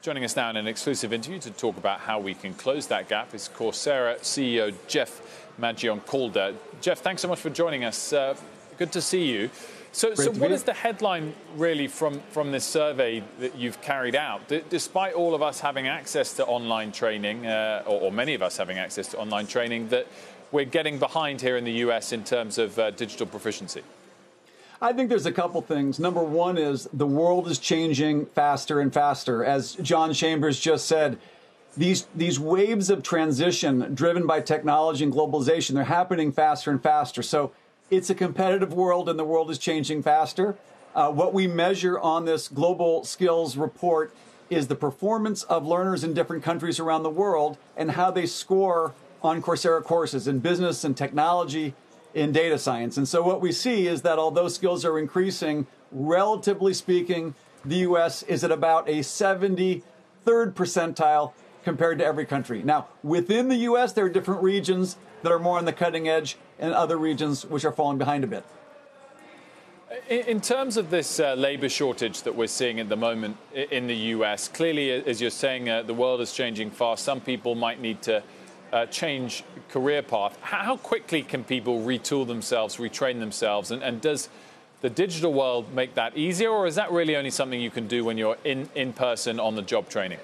Joining us now in an exclusive interview to talk about how we can close that gap is Coursera CEO Jeff Maggioncalda. Jeff, thanks so much for joining us. Good to see you. So what is the headline really from this survey that you've carried out? Despite all of us having access to online training, or many of us having access to online training, that we're getting behind here in the US in terms of digital proficiency? I think there's a couple things. Number one is the world is changing faster and faster. As John Chambers just said, these waves of transition driven by technology and globalization, they're happening faster and faster. So it's a competitive world and the world is changing faster. What we measure on this global skills report is the performance of learners in different countries around the world and how they score on Coursera courses in business and technology, in data science. And so what we see is that although skills are increasing, relatively speaking, the US is at about a 73rd percentile compared to every country. Now, within the US, there are different regions that are more on the cutting edge and other regions which are falling behind a bit. In terms of this labor shortage that we're seeing at the moment in the US, clearly, as you're saying, the world is changing fast. Some people might need to change career path. How quickly can people retool themselves, retrain themselves? And does the digital world make that easier, or is that really only something you can do when you're in person on the job training?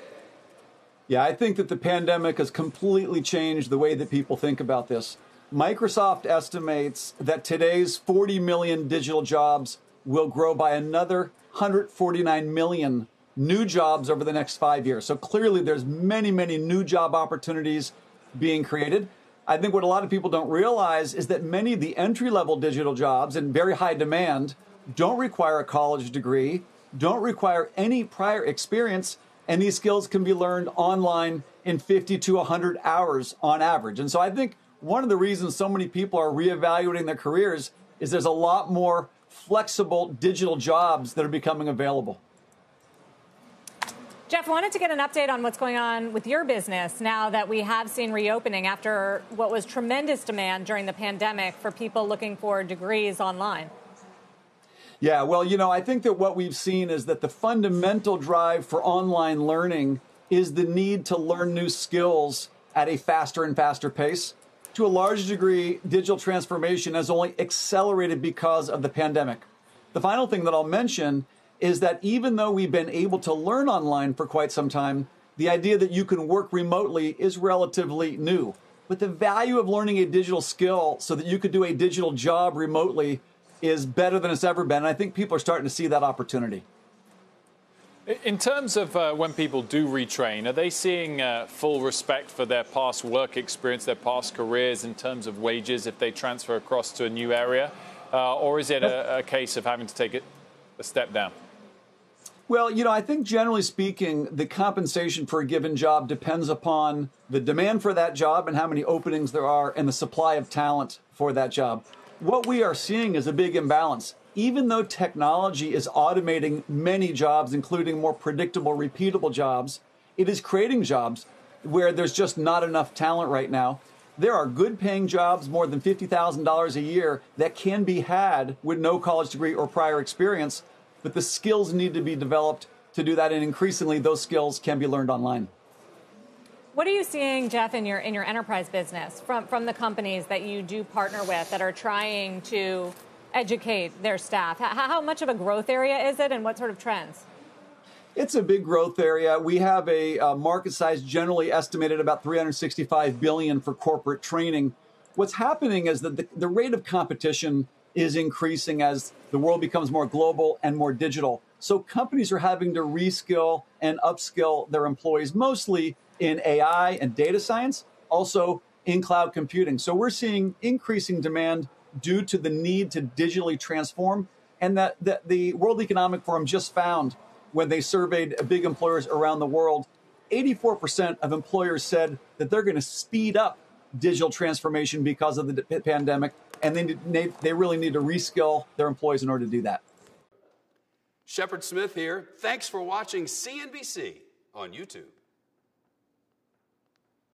Yeah, I think that the pandemic has completely changed the way that people think about this. Microsoft estimates that today's 40 million digital jobs will grow by another 149 million new jobs over the next 5 years. So clearly there's many, many new job opportunities being created. I think what a lot of people don't realize is that many of the entry-level digital jobs in very high demand don't require a college degree, don't require any prior experience, and these skills can be learned online in 50 to 100 hours on average. And so I think one of the reasons so many people are reevaluating their careers is there's a lot more flexible digital jobs that are becoming available. Jeff, wanted to get an update on what's going on with your business now that we have seen reopening after what was tremendous demand during the pandemic for people looking for degrees online. Yeah, well, I think that what we've seen is that the fundamental drive for online learning is the need to learn new skills at a faster and faster pace. To a large degree, digital transformation has only accelerated because of the pandemic. The final thing that I'll mention is that even though we've been able to learn online for quite some time, the idea that you can work remotely is relatively new. But the value of learning a digital skill so that you could do a digital job remotely is better than it's ever been. And I think people are starting to see that opportunity. In terms of when people do retrain, are they seeing full respect for their past work experience, their past careers in terms of wages if they transfer across to a new area? Or is it a case of having to take it a step down? Well, I think generally speaking, the compensation for a given job depends upon the demand for that job and how many openings there are and the supply of talent for that job. What we are seeing is a big imbalance. Even though technology is automating many jobs, including more predictable, repeatable jobs, it is creating jobs where there's just not enough talent right now. There are good paying jobs, more than $50,000 a year, that can be had with no college degree or prior experience, but the skills need to be developed to do that, and increasingly those skills can be learned online. What are you seeing, Jeff, in your enterprise business from the companies that you do partner with that are trying to educate their staff? How much of a growth area is it, and what sort of trends? It's a big growth area. We have a market size generally estimated about $365 billion for corporate training. What's happening is that the rate of competition is increasing as the world becomes more global and more digital. So companies are having to reskill and upskill their employees, mostly in AI and data science, also in cloud computing. So we're seeing increasing demand due to the need to digitally transform, and that the World Economic Forum just found when they surveyed big employers around the world, 84% of employers said that they're going to speed up digital transformation because of the pandemic, and they really need to reskill their employees in order to do that. Shepard Smith here. Thanks for watching CNBC on YouTube.